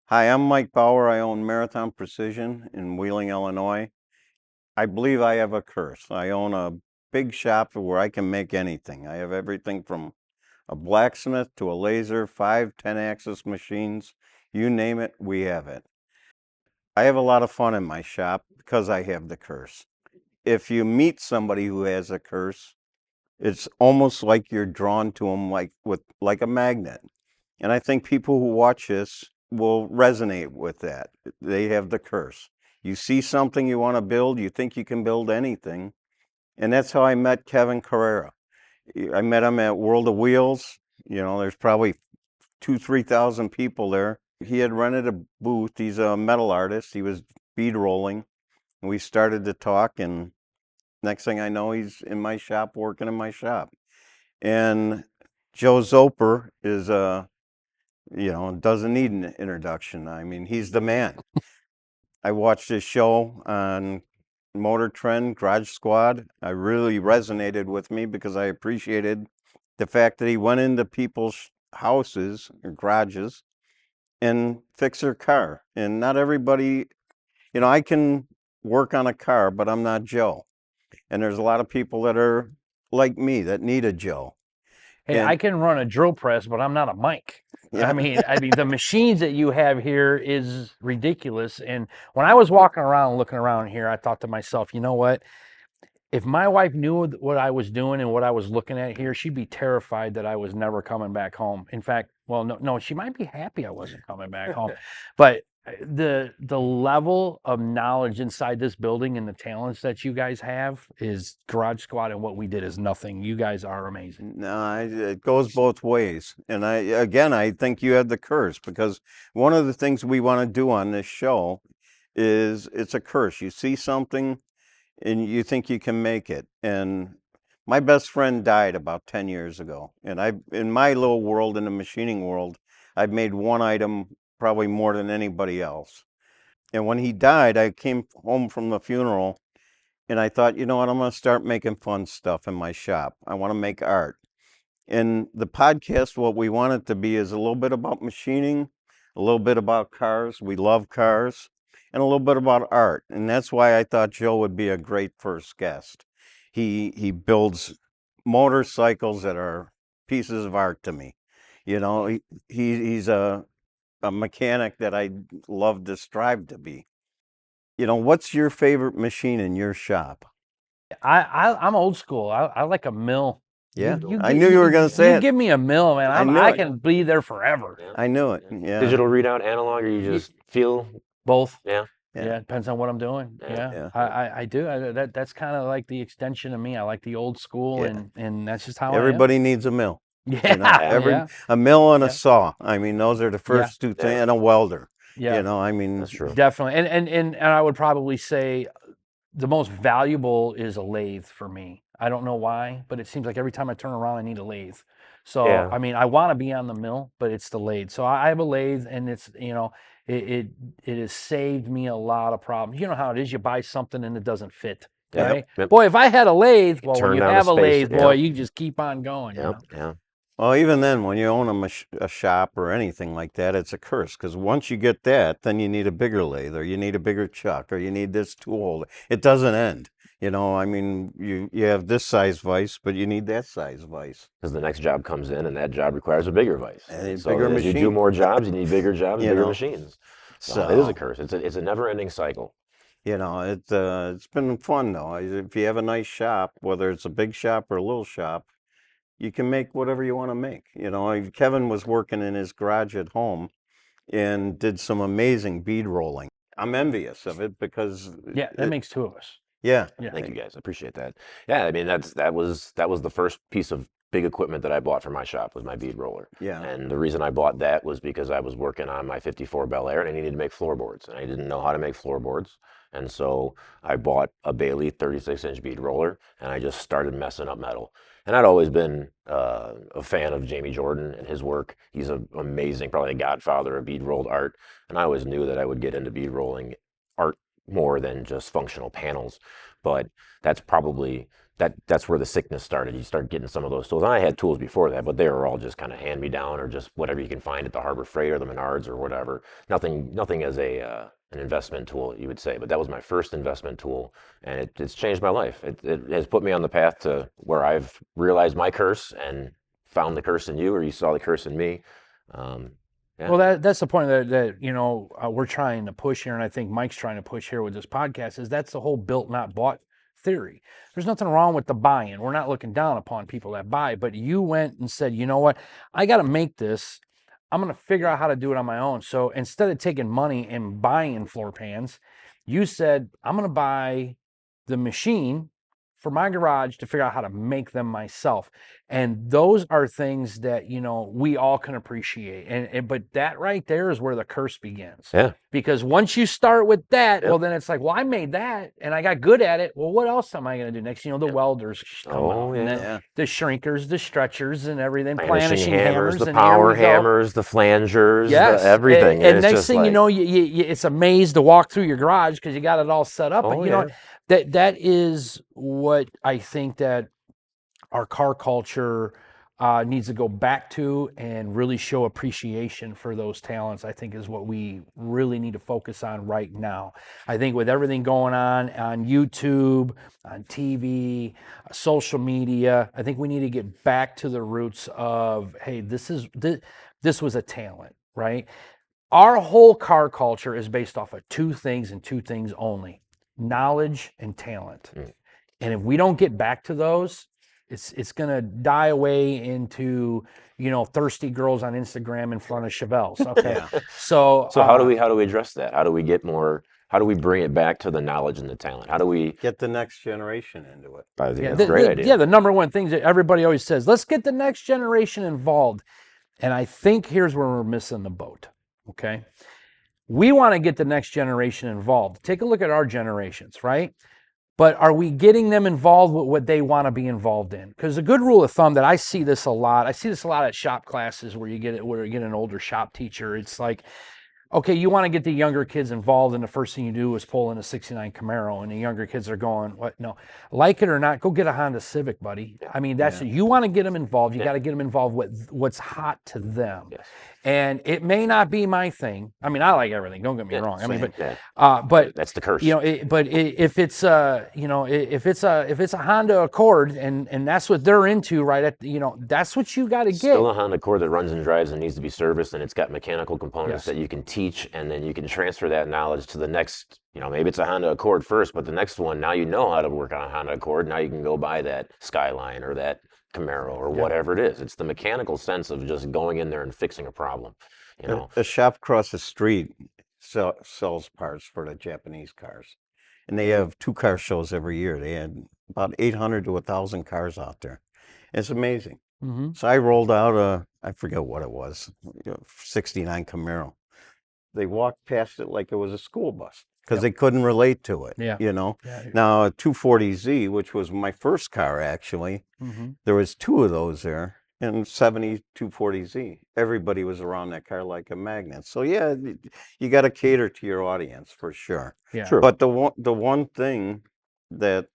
Hi, I'm Mike Bauer. I own Marathon Precision in Wheeling, Illinois. I believe I have a curse. I own a big shop where I can make anything. I have everything from a blacksmith to a laser, 5, 10-axis machines. You name it, we have it. I have a lot of fun in my shop because I have the curse. If you meet somebody who has a curse, it's almost like you're drawn to them like a magnet. And I think people who watch this will resonate with that. They have the curse. You see something you want to build, you think you can build anything. And that's how I met Kevin Carrera. I met him at World of Wheels. There's probably 3,000 people there. He had rented a booth. He's a metal artist. He was bead rolling. And we started to talk, and next thing I know, he's in my shop, working in my shop. And Joe Zolper is doesn't need an introduction. I mean, he's the man. I watched his show on Motor Trend, Garage Squad. I really resonated with me because I appreciated the fact that he went into people's houses or garages and fixed their car. And not everybody, I can work on a car, but I'm not Joe. And there's a lot of people that are like me that need a Joe. Hey, I can run a drill press, but I'm not a Mike. Yeah. I mean, the machines that you have here is ridiculous. And when I was walking around, looking around here, I thought to myself, you know what? If my wife knew what I was doing and what I was looking at here, she'd be terrified that I was never coming back home. In fact, well, no, she might be happy I wasn't coming back home. But the level of knowledge inside this building and the talents that you guys have is Garage Squad, and what we did is nothing. You guys are amazing. No, it goes both ways. And I think you had the curse because one of the things we want to do on this show is it's a curse. You see something and you think you can make it. And my best friend died about 10 years ago. And in my little world, in the machining world, I've made one item probably more than anybody else. And when he died, I came home from the funeral and I thought, you know what, I'm going to start making fun stuff in my shop. I want to make art. And the podcast, what we want it to be is a little bit about machining, a little bit about cars. We love cars, and a little bit about art. And that's why I thought Joe would be a great first guest. He builds motorcycles that are pieces of art to me. He's a mechanic that I love to strive to be. What's your favorite machine in your shop? I'm old school. I like a mill. Yeah, I knew you were going to say You it. give me a mill, man. I knew I it. can be there forever. Yeah. I knew it. Yeah. Digital readout, analog, or you just feel? Both. Yeah. Yeah, depends on what I'm doing. Yeah. Yeah, I do. That's kind of like the extension of me. I like the old school, Yeah. and that's just how Everybody needs a mill. I am. Yeah, A mill and a Yeah. saw. I mean, those are the first two things, and a welder. yeah, I mean, That's true. definitely. And I would probably say the most valuable is a lathe for me. I don't know why, but it seems like every time I turn around, I need a lathe. So, Yeah. I mean, I want to be on the mill, but it's the lathe. So I have a lathe, and it's, it has saved me a lot of problems. You know how it is, you buy something and it doesn't fit. Yep, Right? yep. Boy, if I had a lathe, well, Turn when you down the have a space, lathe, boy, yep. you just keep on going. Yep. Yeah. well, even then, when you own a shop or anything like that, it's a curse because once you get that, then you need a bigger lathe, or you need a bigger chuck, or you need this tool holder. It doesn't end. I mean, you have this size vise, but you need that size vise. Because the next job comes in, and that job requires a bigger vise. And a So bigger as you do machine. more jobs, you need bigger jobs, You bigger know. machines. So It is a curse. It's a never-ending cycle. it's been fun though. If you have a nice shop, whether it's a big shop or a little shop, you can make whatever you want to make. Kevin was working in his garage at home and did some amazing bead rolling. I'm envious of it because Yeah, that makes two of us. yeah. Thank you guys. I appreciate that. Yeah, I mean that was the first piece of big equipment that I bought for my shop, was my bead roller. Yeah. And the reason I bought that was because I was working on my 54 Bel Air and I needed to make floorboards, and I didn't know how to make floorboards. And so I bought a Bailey 36-inch bead roller, and I just started messing up metal. And I'd always been a fan of Jamie Jordan and his work. He's an amazing, probably a godfather of bead rolled art. And I always knew that I would get into bead rolling art more than just functional panels. But that's probably that's where the sickness started. You start getting some of those tools. And I had tools before that, but they were all just kind of hand me down or just whatever you can find at the Harbor Freight or the Menards or whatever. Nothing as a an investment tool, you would say. But that was my first investment tool, and it's changed my life. It has put me on the path to where I've realized my curse and found the curse in you, or you saw the curse in me. Yeah. Well, that's the point that we're trying to push here, and I think Mike's trying to push here with this podcast, is that's the whole built not bought theory. There's nothing wrong with the buy-in. We're not looking down upon people that buy, but you went and said, you know what, I got to make this. I'm going to figure out how to do it on my own. So instead of taking money and buying floor pans, you said, I'm going to buy the machine for my garage to figure out how to make them myself. And those are things that, we all can appreciate. But that right there is where the curse begins. Yeah. Because once you start with that, Yep. well, then it's like, well, I made that and I got good at it. Well, what else am I going to do next? The welders come out. And then the shrinkers, the stretchers and everything, planishing hammers, the and power hammers, the flangers, everything. And next thing you know, it's a maze to walk through your garage because you got it all set up. But know, that is what I think that our car culture needs to go back to and really show appreciation for those talents, I think is what we really need to focus on right now. I think with everything going on YouTube, on TV, social media, I think we need to get back to the roots of, hey, this was a talent, right? Our whole car culture is based off of two things and two things only: knowledge and talent. And if we don't get back to those, it's going to die away into, thirsty girls on Instagram in front of Chevelles. Okay. So how do we address that? How do we get more, how do we bring it back to the knowledge and the talent? How do we get the next generation into it? I think that's a great idea. Yeah. The number one thing that everybody always says, let's get the next generation involved. And I think here's where we're missing the boat. Okay. We want to get the next generation involved. Take a look at our generations, right? But are we getting them involved with what they want to be involved in? Because a good rule of thumb that I see this a lot at shop classes where you get an older shop teacher. It's like, okay, you want to get the younger kids involved, and the first thing you do is pull in a 69 Camaro, and the younger kids are going, what? No, like it or not, go get a Honda Civic, buddy. I mean, you want to get them involved. You got to get them involved with what's hot to them. Yes. And it may not be my thing. I mean, I like everything. Don't get me wrong. I mean, but that's the curse. But if it's if it's a Honda Accord and that's what they're into, right? That's what you got to get. Still a Honda Accord that runs and drives and needs to be serviced, and it's got mechanical components that you can teach, and then you can transfer that knowledge to the next. Maybe it's a Honda Accord first, but the next one, now you know how to work on a Honda Accord. Now you can go buy that Skyline or that Camaro or whatever it is. It's the mechanical sense of just going in there and fixing a problem. A shop across the street sells parts for the Japanese cars, and they have 2 car shows every year. They had about 800 to 1,000 cars out there. It's amazing. Mm-hmm. So I rolled out I forget what it was, 69 Camaro. They walked past it like it was a school bus because they couldn't relate to it. Now a 240Z, which was my first car actually, there was 2 of those there, and 70 240Z. Everybody was around that car like a magnet. So you got to cater to your audience for sure. True. But the one thing that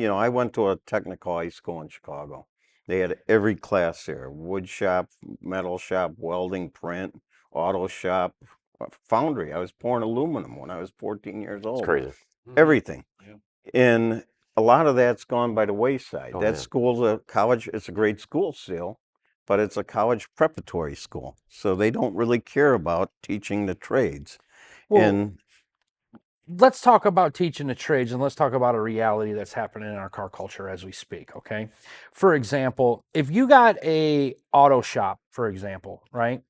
I went to a technical high school in Chicago. They had every class there: wood shop, metal shop, welding, print, auto shop, foundry. I was pouring aluminum when I was 14 years old. It's crazy. Everything. And a lot of that's gone by the wayside. School's a college. It's a great school still, but it's a college preparatory school. So they don't really care about teaching the trades. Well, let's talk about teaching the trades, and let's talk about a reality that's happening in our car culture as we speak, okay? For example, if you got a auto shop, for example, right?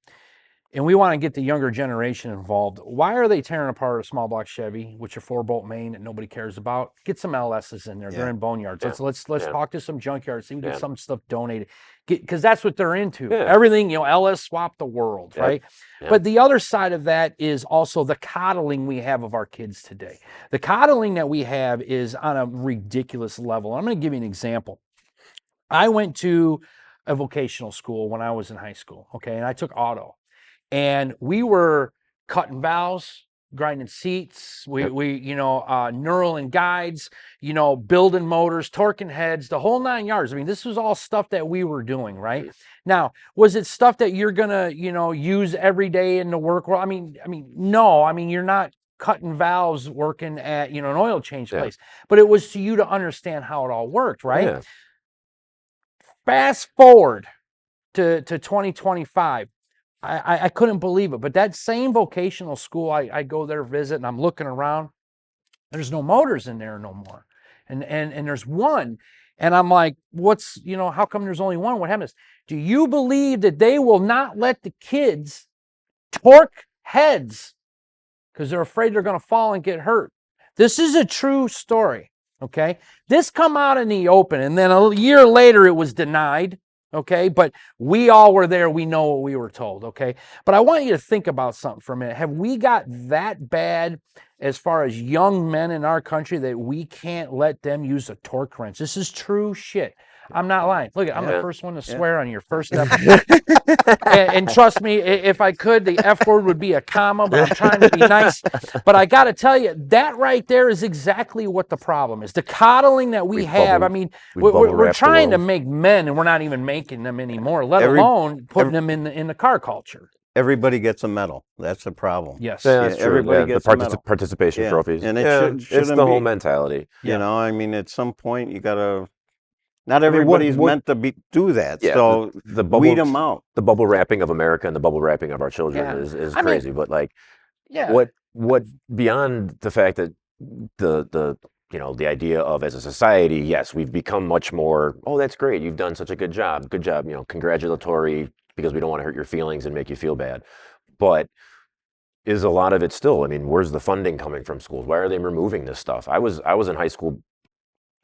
And we want to get the younger generation involved. Why are they tearing apart a small block Chevy, which are 4-bolt main that nobody cares about? Get some LSs in there. They're in boneyards. Let's talk to some junkyards. See if we can get some stuff donated. Because that's what they're into. Everything, LS swap the world, right? But the other side of that is also the coddling we have of our kids today. The coddling that we have is on a ridiculous level. I'm going to give you an example. I went to a vocational school when I was in high school, okay? And I took auto. And we were cutting valves, grinding seats, knurling guides, building motors, torquing heads, the whole 9 yards. I mean, this was all stuff that we were doing, right? Now, was it stuff that you're gonna, use every day in the work world? I mean, no. I mean, you're not cutting valves working at, an oil change place, but it was to you to understand how it all worked, right? Yeah. Fast forward to 2025. I couldn't believe it, but that same vocational school, I go there visit, and I'm looking around. There's no motors in there no more, and there's one, and I'm like, what's how come there's only one? What happens? Do you believe that they will not let the kids torque heads because they're afraid they're going to fall and get hurt? This is a true story. Okay, this come out in the open, and then a year later it was denied. Okay, but we all were there. We know what we were told. Okay, but I want you to think about something for a minute. Have we got that bad as far as young men in our country that we can't let them use a torque wrench? This is true shit. I'm not lying. Look, I'm the first one to swear on your first episode. and trust me, if I could, the F word would be a comma, but I'm trying to be nice. But I got to tell you, that right there is exactly what the problem is. The coddling that we have. I mean, we're trying to make men, and we're not even making them anymore, let alone putting them in the car culture. Everybody gets a medal. That's the problem. Yes. Yeah, that's true. Everybody gets a medal. Participation trophies. And it it's shouldn't the be, whole mentality. I mean, at some point you got to. Not everybody's meant to do that, so the weed them out. The bubble wrapping of America and the bubble wrapping of our children is crazy. But like, what beyond the fact that the idea of as a society, yes, we've become much more. Oh, that's great. You've done such a good job. Good job. Congratulatory, because we don't want to hurt your feelings and make you feel bad. But is a lot of it still? I mean, where's the funding coming from schools? Why are they removing this stuff? I was in high school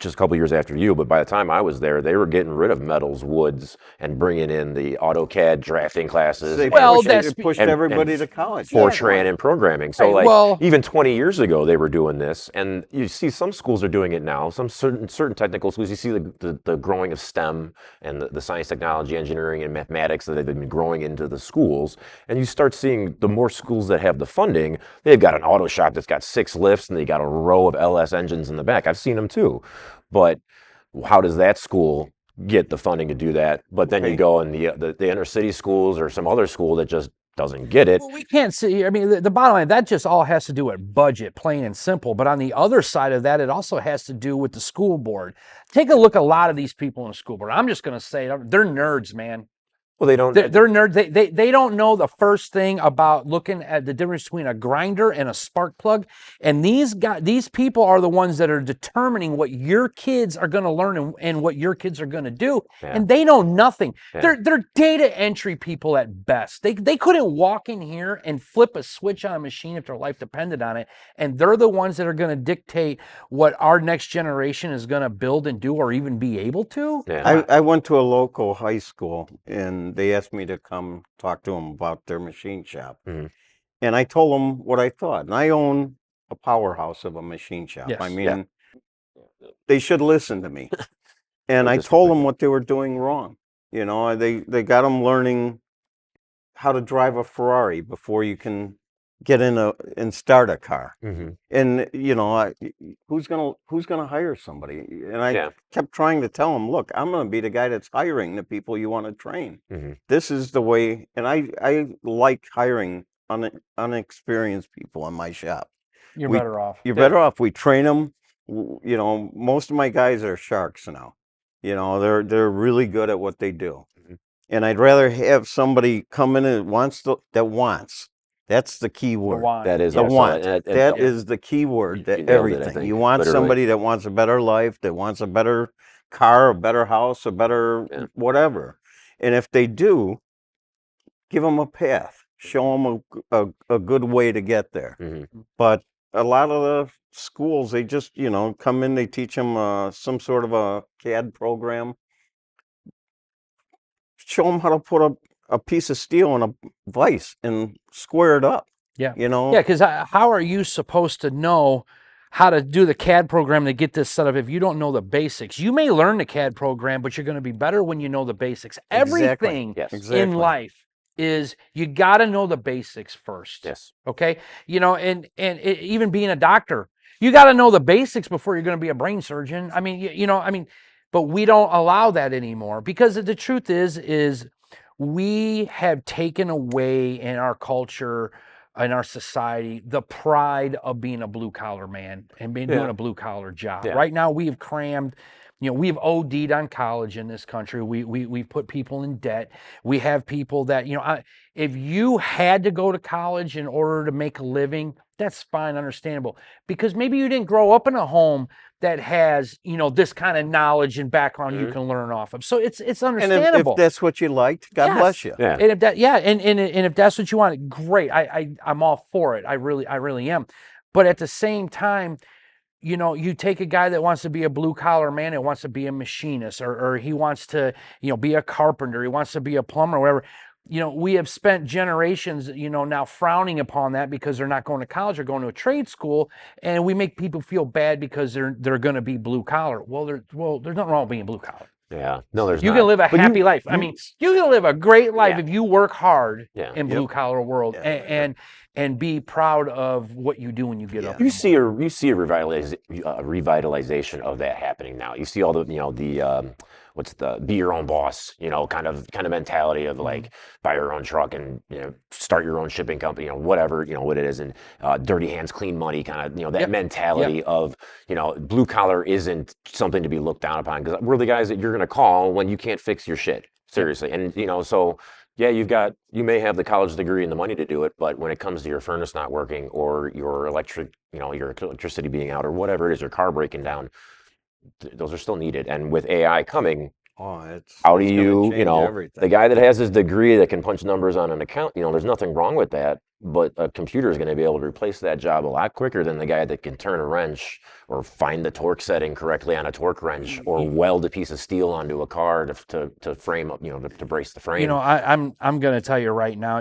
just a couple years after you, but by the time I was there, they were getting rid of metals, woods, and bringing in the AutoCAD drafting classes. They pushed everybody to college. Fortran and programming. So even 20 years ago, they were doing this, and you see some schools are doing it now. Some certain technical schools, you see the growing of STEM and the science, technology, engineering, and mathematics that have been growing into the schools, and you start seeing the more schools that have the funding, they've got an auto shop that's got 6 lifts, and they got a row of LS engines in the back. I've seen them too. But how does that school get the funding to do that? But then you go in the inner city schools or some other school that just doesn't get it. Well, we can't see. I mean, the bottom line, that just all has to do with budget, plain and simple. But on the other side of that, it also has to do with the school board. Take a look at a lot of these people in the school board. I'm just going to say they're nerds, man. Well, they don't. They're nerds. They don't know the first thing about looking at the difference between a grinder and a spark plug. And these people are the ones that are determining what your kids are going to learn and what your kids are going to do. Yeah. And they know nothing. Yeah. They're data entry people at best. They couldn't walk in here and flip a switch on a machine if their life depended on it. And they're the ones that are going to dictate what our next generation is going to build and do or even be able to. Yeah. I went to a local high school, and they asked me to come talk to them about their machine shop. Mm-hmm. And I told them what I thought. And I own a powerhouse of a machine shop. Yes. I mean, they should listen to me. And I told them what they were doing wrong. They got them learning how to drive a Ferrari before you can get in and start a car. Mm-hmm. And who's gonna hire somebody? And I kept trying to tell them, look, I'm gonna be the guy that's hiring the people you want to train. Mm-hmm. This is the way, and I like hiring unexperienced people in my shop. You're better off. You're better off. We train them. Most of my guys are sharks now. They're really good at what they do. Mm-hmm. And I'd rather have somebody come in and that wants. That's the key word. That is the want. That is the key word to everything. You want somebody that wants a better life, that wants a better car, a better house, a better whatever. And if they do, give them a path. Show them a good way to get there. Mm-hmm. But a lot of the schools, they just, come in, they teach them some sort of a CAD program. Show them how to put a piece of steel in a vise and square it up. Yeah. Yeah, because how are you supposed to know how to do the CAD program to get this set up if you don't know the basics? You may learn the CAD program, but you're going to be better when you know the basics. Everything in life is you got to know the basics first. Yes. Okay. Even being a doctor, you got to know the basics before you're going to be a brain surgeon. I mean, but we don't allow that anymore because the truth is we have taken away in our culture, in our society, the pride of being a blue collar man and doing a blue collar job. Yeah. Right now, we've crammed. We've OD'd on college in this country. We've put people in debt. We have people that, if you had to go to college in order to make a living, that's fine, understandable. Because maybe you didn't grow up in a home that has, this kind of knowledge and background you can learn off of. So it's And understandable. if that's what you liked, God bless you. Yeah. And if that, and if that's what you want, great. I'm all for it. I really am. But at the same time, you take a guy that wants to be a blue collar man, that wants to be a machinist, or he wants to, be a carpenter, he wants to be a plumber, or whatever. We have spent generations, now frowning upon that because they're not going to college or going to a trade school, and we make people feel bad because they're going to be blue collar. Well, there's nothing wrong with being blue collar. Yeah. No, there's You not. can live a happy life. I mean, you can live a great life if you work hard in blue collar world and be proud of what you do when you get up. You see a revitalization of that happening now. You see all the what's the be your own boss, kind of mentality of like buy your own truck and start your own shipping company, whatever what it is, and dirty hands clean money kind of that mentality of blue collar isn't something to be looked down upon because we're the guys that you're going to call when you can't fix your shit seriously, and so. Yeah, you may have the college degree and the money to do it, but when it comes to your furnace not working or your your electricity being out or whatever it is, your car breaking down, those are still needed. And with AI coming, how do you, the guy that has his degree that can punch numbers on an account, there's nothing wrong with that, but a computer is going to be able to replace that job a lot quicker than the guy that can turn a wrench or find the torque setting correctly on a torque wrench or weld a piece of steel onto a car to frame up, to brace the frame. I'm going to tell you right now,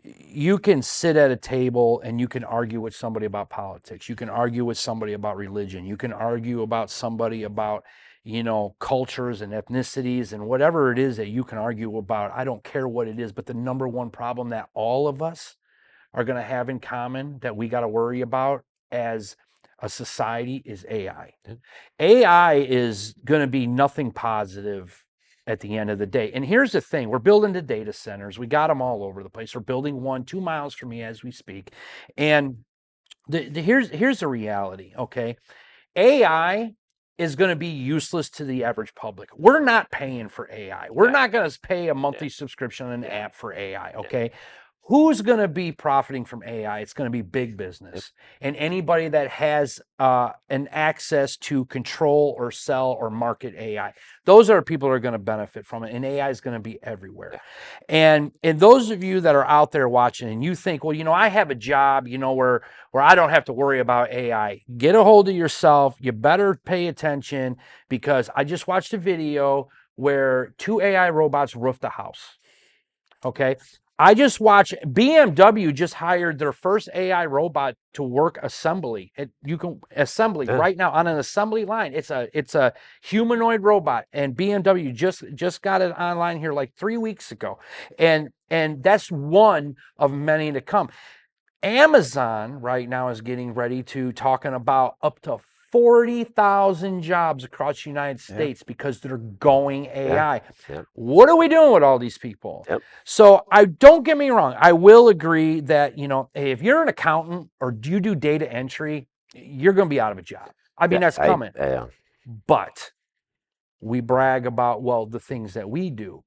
you can sit at a table and you can argue with somebody about politics. You can argue with somebody about religion. You can argue about somebody about cultures and ethnicities and whatever it is that you can argue about. I don't care what it is, but the number one problem that all of us are going to have in common that we got to worry about as a society is AI. AI is going to be nothing positive at the end of the day. And here's the thing, we're building the data centers. We got them all over the place. We're building one 2 miles from me as we speak. And here's the reality, okay? AI is going to be useless to the average public. We're not paying for AI. We're not going to pay a monthly subscription on an app for AI, okay? Who's going to be profiting from AI? It's going to be big business. And anybody that has an access to control or sell or market AI. Those are people who are going to benefit from it. And AI is going to be everywhere. And those of you that are out there watching and you think, well, I have a job, where I don't have to worry about AI. Get a hold of yourself. You better pay attention because I just watched a video where 2 AI robots roofed a house. Okay. I just watched BMW just hired their first AI robot to work assembly. You can assembly right now on an assembly line. It's a humanoid robot, and BMW just got it online here like 3 weeks ago, and that's one of many to come. Amazon right now is getting ready to talking about up to 40,000 jobs across the United States because they're going AI. What are we doing with all these people? So I don't get me wrong. I will agree that, hey, if you're an accountant or do you do data entry, you're going to be out of a job. I mean, that's coming. But we brag about, the things that we do.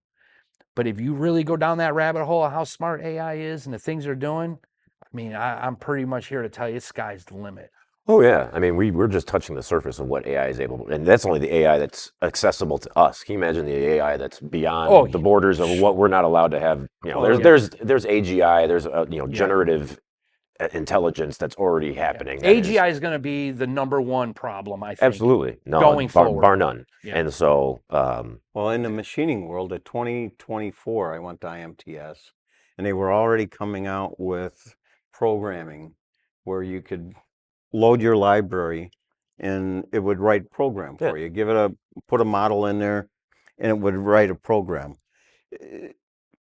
But if you really go down that rabbit hole of how smart AI is and the things they're doing, I mean, I'm pretty much here to tell you, sky's the limit. Oh yeah, I mean we're just touching the surface of what AI is able to, and that's only the AI that's accessible to us. Can you imagine the AI that's beyond the borders of what we're not allowed to have? There's AGI, there's generative intelligence that's already happening. AGI is going to be the number one problem, I think. Absolutely, going forward, bar none. And so, in the machining world, at 2024, I went to IMTS, and they were already coming out with programming where you could load your library and it would write program for you. Put a model in there and it would write a program.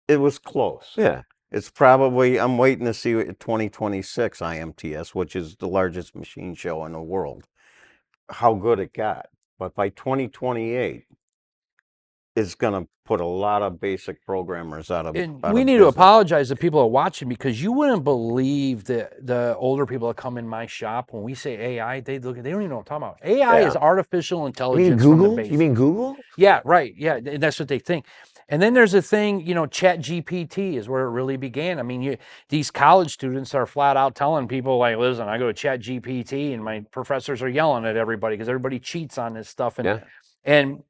It was close. Yeah. It's probably, I'm waiting to see 2026 IMTS, which is the largest machine show in the world, how good it got. But by 2028, it's going to put a lot of basic programmers out of And out we of need to business. apologize to people that are watching, because you wouldn't believe the older people that come in my shop when we say AI, they don't even know what I'm talking about. AI is artificial You intelligence mean from the Google? base. You mean Google? Yeah, right. Yeah, and that's what they think. And then there's a thing, Chat GPT is where it really began. I mean, these college students are flat out telling people like, listen, I go to Chat GPT and my professors are yelling at everybody because everybody cheats on this stuff. And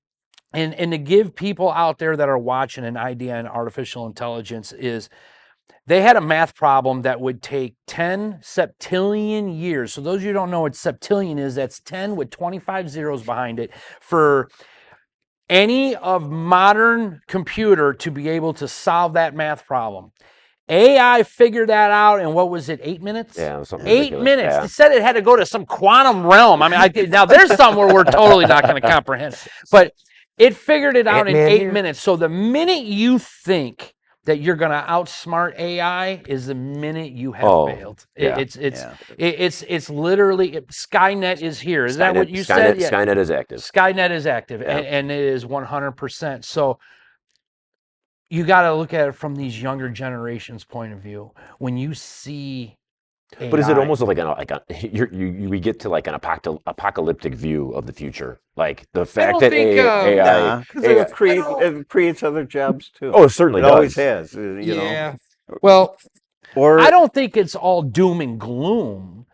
to give people out there that are watching an idea on artificial intelligence is they had a math problem that would take 10 septillion years. So those of you who don't know what septillion is, that's 10 with 25 zeros behind it, for any of modern computer to be able to solve that math problem. AI figured that out in, what was it, 8 minutes? Yeah, something 8 ridiculous. minutes. Yeah. They said it had to go to some quantum realm. I mean, now there's somewhere we're totally not going to comprehend. But it figured it out in Ant-Man 8 here. minutes. So the minute you think that you're going to outsmart AI is the minute you have failed. yeah. It's literally Skynet is here. Is that what you said? Yeah. Skynet is active. Skynet is active, Yeah. and it is 100%. So you got to look at it from these younger generations' point of view. When you see AI, But is it almost like we get to like an apocalyptic view of the future? Like the fact that AI, Yeah, because it creates other jobs too. oh, it certainly It does. always has. You know. Well, Or I don't think it's all doom and gloom.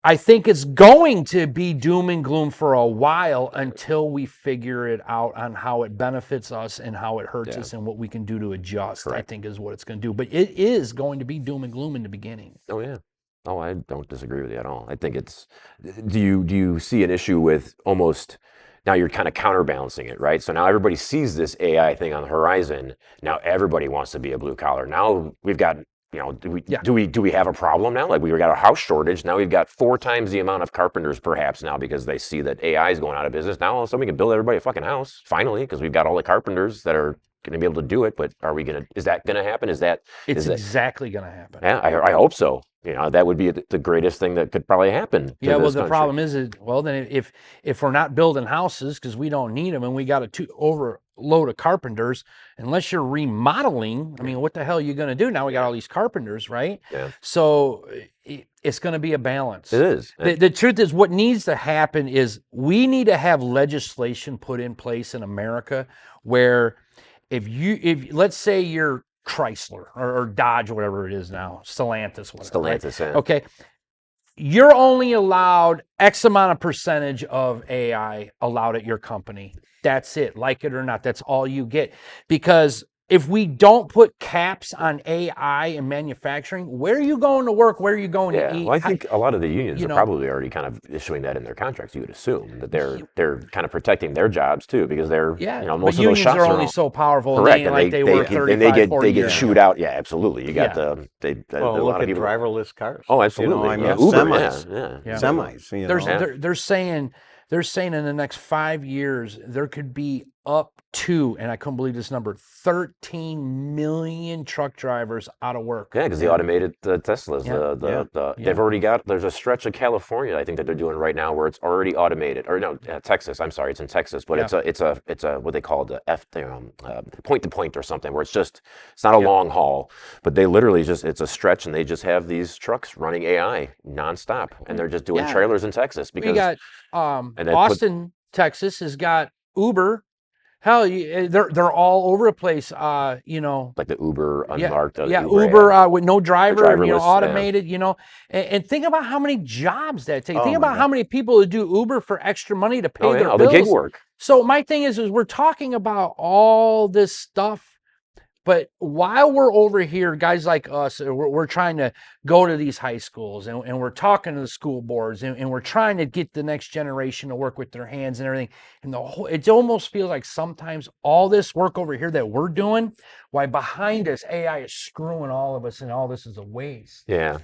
I think it's going to be doom and gloom for a while until we figure it out on how it benefits us and how it hurts us and what we can do to adjust. Correct. I think is what it's going to do. But it is going to be doom and gloom in the beginning. Oh yeah. Oh, I don't disagree with you at all. I think it's. Do you see an issue with almost? Now you're kind of counterbalancing it, right? So now everybody sees this AI thing on the horizon. Now everybody wants to be a blue collar. Now we've got. Do we have a problem now? Like we've got a house shortage. Now we've got 4 times the amount of carpenters perhaps now because they see that AI is going out of business. Now all of a sudden we can build everybody a fucking house finally because we've got all the carpenters that are going to be able to do it. But is that going to happen? It's exactly going to happen. Yeah, I hope so. That would be the greatest thing that could probably happen. Yeah, well, the problem is, then if we're not building houses because we don't need them and we got a overload of carpenters, unless you're remodeling, I mean, what the hell are you going to do? Now we got all these carpenters, right? Yeah. So it's going to be a balance. It is. The truth is, what needs to happen is we need to have legislation put in place in America where if let's say you're Chrysler or Dodge, whatever it is now, Stellantis, whatever. Stellantis, right? yeah. Okay. You're only allowed X amount of percentage of AI allowed at your company. That's it. Like it or not, that's all you get. Because if we don't put caps on AI in manufacturing, where are you going to work? Where are you going to eat? Well, I think a lot of the unions are probably already kind of issuing that in their contracts. You would assume that they're kind of protecting their jobs too, because they're most of those shops are only so powerful. Correct, and they were 35, 40 they get chewed out. Yeah, absolutely. You got a look lot of at people. driverless cars. Oh, absolutely. I mean, Uber, semis. They're saying in the next 5 years there could be up to, and I couldn't believe this number, 13 million truck drivers out of work. Yeah, because the automated Teslas, they've already got. There's a stretch of California I think that they're doing right now where it's already automated. Or no, Texas. I'm sorry, it's in Texas, but it's a what they call the point to point or something where it's not a long haul, but they literally it's a stretch and they just have these trucks running AI nonstop and they're just doing trailers in Texas because we got Austin, Texas has got Uber. Hell, they're all over the place. Like the Uber unmarked. Uber with no driver, automated. Yeah. And think about how many jobs that takes. Think about how many people that do Uber for extra money to pay their all bills. the gig work. So my thing is we're talking about all this stuff. But while we're over here, guys like us, we're trying to go to these high schools and we're talking to the school boards and we're trying to get the next generation to work with their hands and everything. And it almost feels like sometimes all this work over here that we're doing, why behind us, AI is screwing all of us and all this is a waste. Yeah.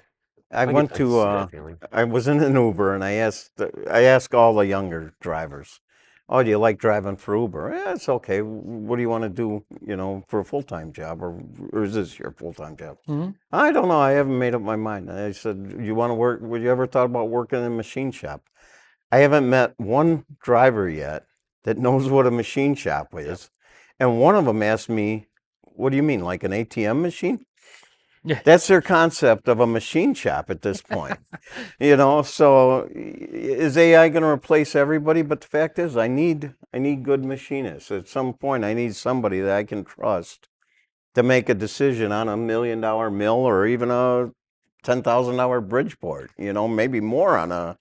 I was in an Uber and I asked all the younger drivers, Oh, do you like driving for Uber? Yeah, it's okay. What do you want to do, for a full-time job, or is this your full-time job? Mhm. I don't know. I haven't made up my mind. I said, you want to work? Would you ever thought about working in a machine shop? I haven't met one driver yet that knows what a machine shop is. And one of them asked me, what do you mean, like an ATM machine? Yeah. That's their concept of a machine shop at this point. So is AI going to replace everybody? But the fact is, I need good machinists. At some point, I need somebody that I can trust to make a decision on $1 million mill or even a $10,000 Bridgeport. Maybe more on a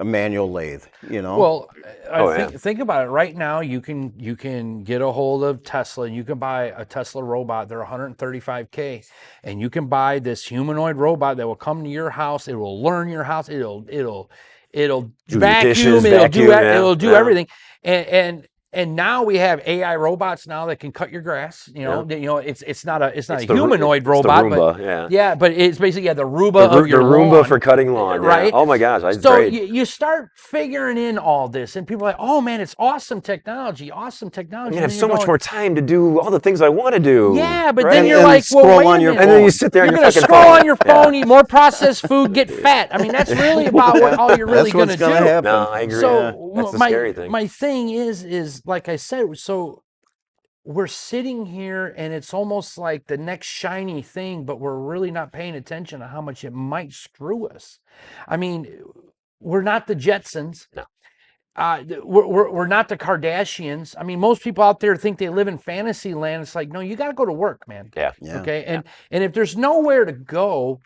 manual lathe. Well, I Oh, yeah. think about it. Right now, you can get a hold of Tesla. You can buy a Tesla robot. They're $135K, and you can buy this humanoid robot that will come to your house. It will learn your house. It'll Do your vacuum. dishes, It'll do vacuum, yeah, it'll do yeah. everything. And now we have AI robots now that can cut your grass. It's not a It's the humanoid it's the robot, but Roomba, yeah. but it's basically the Roomba of your The Roomba lawn, for cutting lawn, yeah. right? Oh my gosh, that's So great. you start figuring in all this, and people are like, "Oh man, it's awesome technology, awesome technology." I'm gonna And have then so you're much going, more time to do all the things I want to do. Yeah, but right? then you're And like, "Well, scroll wait on a your minute." And then you phone. sit there on You're your going to fucking scroll phone. on your phone, eat more processed food, get fat. I mean, that's really about all you're really That's going what's to going to do. happen. No, I agree. So That's the scary thing. my thing is like I said, so we're sitting here and it's almost like the next shiny thing, but we're really not paying attention to how much it might screw us. I mean, we're not the Jetsons. No. We're not the Kardashians. I mean, most people out there think they live in fantasy land. It's like, no, you got to go to work, man. Yeah. Yeah. Okay. And if there's nowhere to go,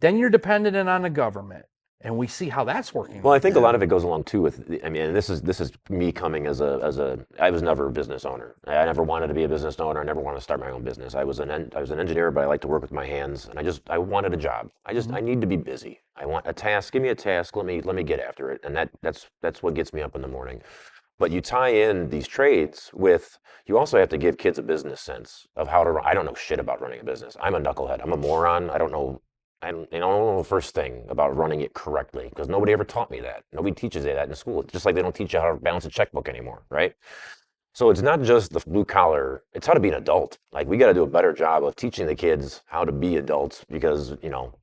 then you're dependent on the government. And we see how that's working. Well, I right think Yeah. a lot of it goes along too with, I mean, and this is me coming I was never a business owner. I never wanted to be a business owner. I never wanted to start my own business. I was an engineer, but I like to work with my hands, and I wanted a job. I need to be busy. I want a task. Give me a task. Let me get after it, and that's what gets me up in the morning. But you tie in these trades with, you also have to give kids a business sense of how to run. I don't know shit about running a business. I'm a knucklehead. I'm a moron. I don't know the first thing about running it correctly because nobody ever taught me that. Nobody teaches you that in school. It's just like they don't teach you how to balance a checkbook anymore, right? So it's not just the blue collar, it's how to be an adult. Like we got to do a better job of teaching the kids how to be adults because,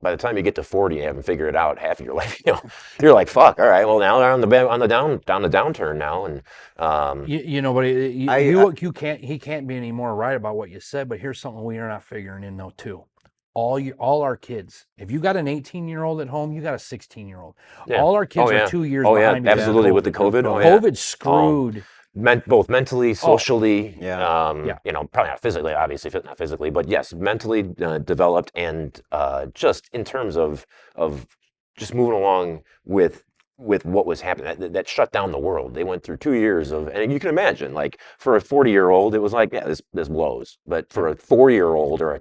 by the time you get to 40 and you haven't figured it out half of your life, you're like, fuck, all right, well now they're on the downturn now. And but he can't be any more right about what you said, but here's something we are not figuring in though too. All our kids, if you got an 18-year-old at home, you got a 16-year-old. yeah. All our kids Oh, yeah. are 2 years Oh, yeah, behind. because of absolutely. With the COVID. Oh, yeah. COVID screwed. Both mentally, socially, Yeah. probably not physically, obviously not physically, but yes, mentally developed and just in terms of just moving along with what was happening. That shut down the world. They went through 2 years of, and you can imagine, like for a 40-year-old, it was like, yeah, this blows. But for a 4-year-old or a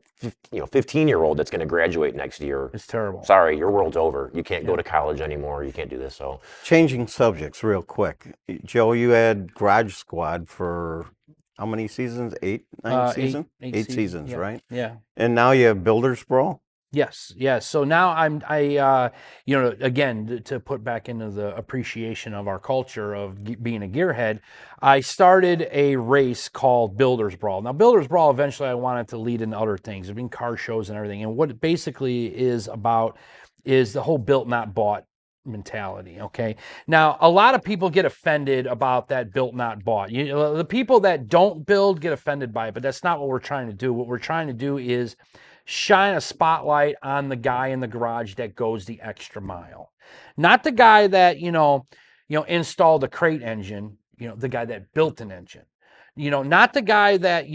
15-year-old that's going to graduate next year, It's terrible. sorry, your world's over. You can't go to college anymore. You can't do this. So Changing subjects real quick. Joe, you had Garage Squad for how many seasons? 8, 9 seasons? 8 seasons, yeah. right? Yeah. And now you have Builders Brawl? Yes. So now again, to put back into the appreciation of our culture of being a gearhead, I started a race called Builders Brawl. Now, Builders Brawl, eventually I wanted to lead into other things. There've been car shows and everything. And what it basically is about is the whole built, not bought mentality. Okay. Now, a lot of people get offended about that built, not bought. The people that don't build get offended by it, but that's not what we're trying to do. What we're trying to do is shine a spotlight on the guy in the garage that goes the extra mile. Not the guy that, installed a crate engine, the guy that built an engine. Not the guy that,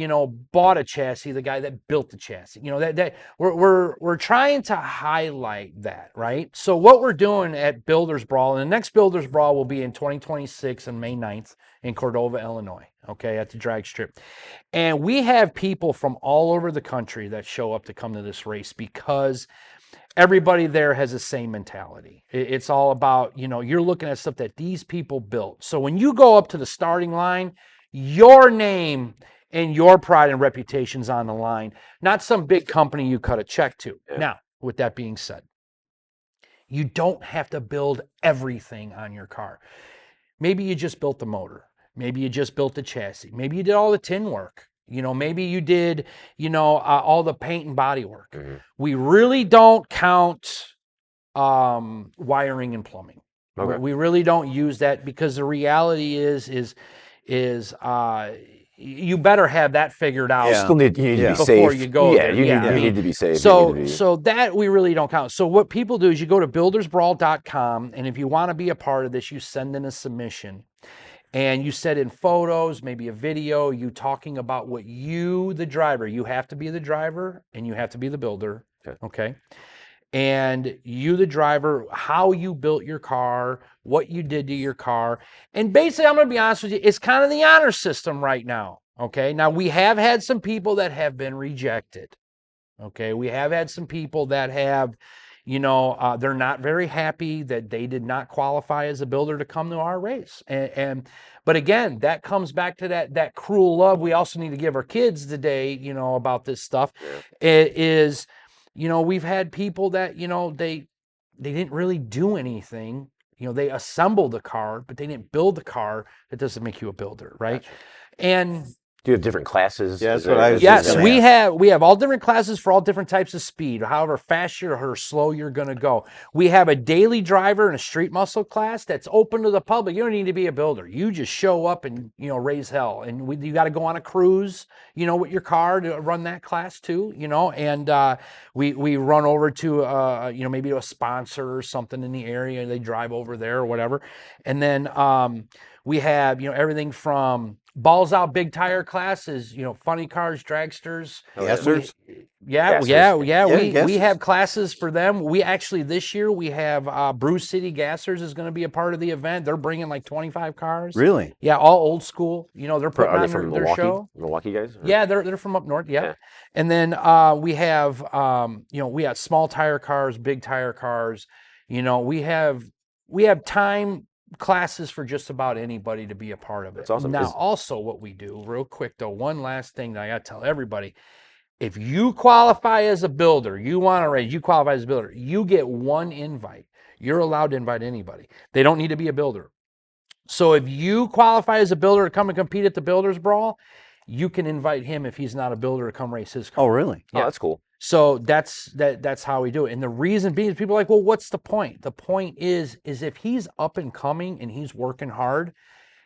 bought a chassis, the guy that built the chassis. That we're trying to highlight that, right? So what we're doing at Builders Brawl, and the next Builders Brawl will be in 2026 on May 9th in Cordova, Illinois, okay, at the drag strip. And we have people from all over the country that show up to come to this race because everybody there has the same mentality. It's all about, you're looking at stuff that these people built. So when you go up to the starting line, your name and your pride and reputation's on the line, not some big company you cut a check to. Yeah. Now, with that being said, you don't have to build everything on your car. Maybe you just built the motor. Maybe you just built the chassis. Maybe you did all the tin work. Maybe you did, all the paint and body work. We really don't count wiring and plumbing. Okay. We really don't use that, because the reality is you better have that figured out. You need to be safe before you go there. You need to be safe. So that we really don't count. So what people do is you go to buildersbrawl.com, and if you want to be a part of this, you send in a submission. And you set in photos, maybe a video, you talking about what the driver, you have to be the driver and you have to be the builder. Okay. And you, the driver, how you built your car, what you did to your car. And basically, I'm going to be honest with you, it's kind of the honor system right now. Okay. Now, we have had some people that have been rejected. Okay. We have had some people that have, they're not very happy that they did not qualify as a builder to come to our race. But again, that comes back to that cruel love we also need to give our kids today, about this stuff. It is, we've had people that, they didn't really do anything. They assembled the car, but they didn't build the car. That doesn't make you a builder, right? Gotcha. And do you have different classes? Yeah, that's what I was Yes, just we gonna ask. have all different classes for all different types of speed, however fast or slow you're going to go. We have a daily driver and a street muscle class that's open to the public. You don't need to be a builder. You just show up and raise hell. And you got to go on a cruise, with your car to run that class too. And we run over to maybe a sponsor or something in the area. They drive over there or whatever, and then we have everything from balls out big tire classes, funny cars, dragsters. Gassers? We have classes for them. We actually, this year, we have Bruce City Gassers is going to be a part of the event. They're bringing like 25 cars. Really? Yeah, all old school. They're putting Are on they from their Milwaukee? show. Milwaukee guys? Or? Yeah, they're from up north. Yeah. And then we have, we have small tire cars, big tire cars. We have time classes for just about anybody to be a part of it. That's awesome. Now, also what we do, real quick though, one last thing that I got to tell everybody: if you qualify as a builder, you want to raise, you qualify as a builder, you get one invite. You're allowed to invite anybody. They don't need to be a builder. So if you qualify as a builder to come and compete at the Builders Brawl, you can invite him if he's not a builder to come race his car. Oh, really? Yeah, that's cool. So that's how we do it. And the reason being is people are like, well, what's the point? The point is if he's up and coming and he's working hard,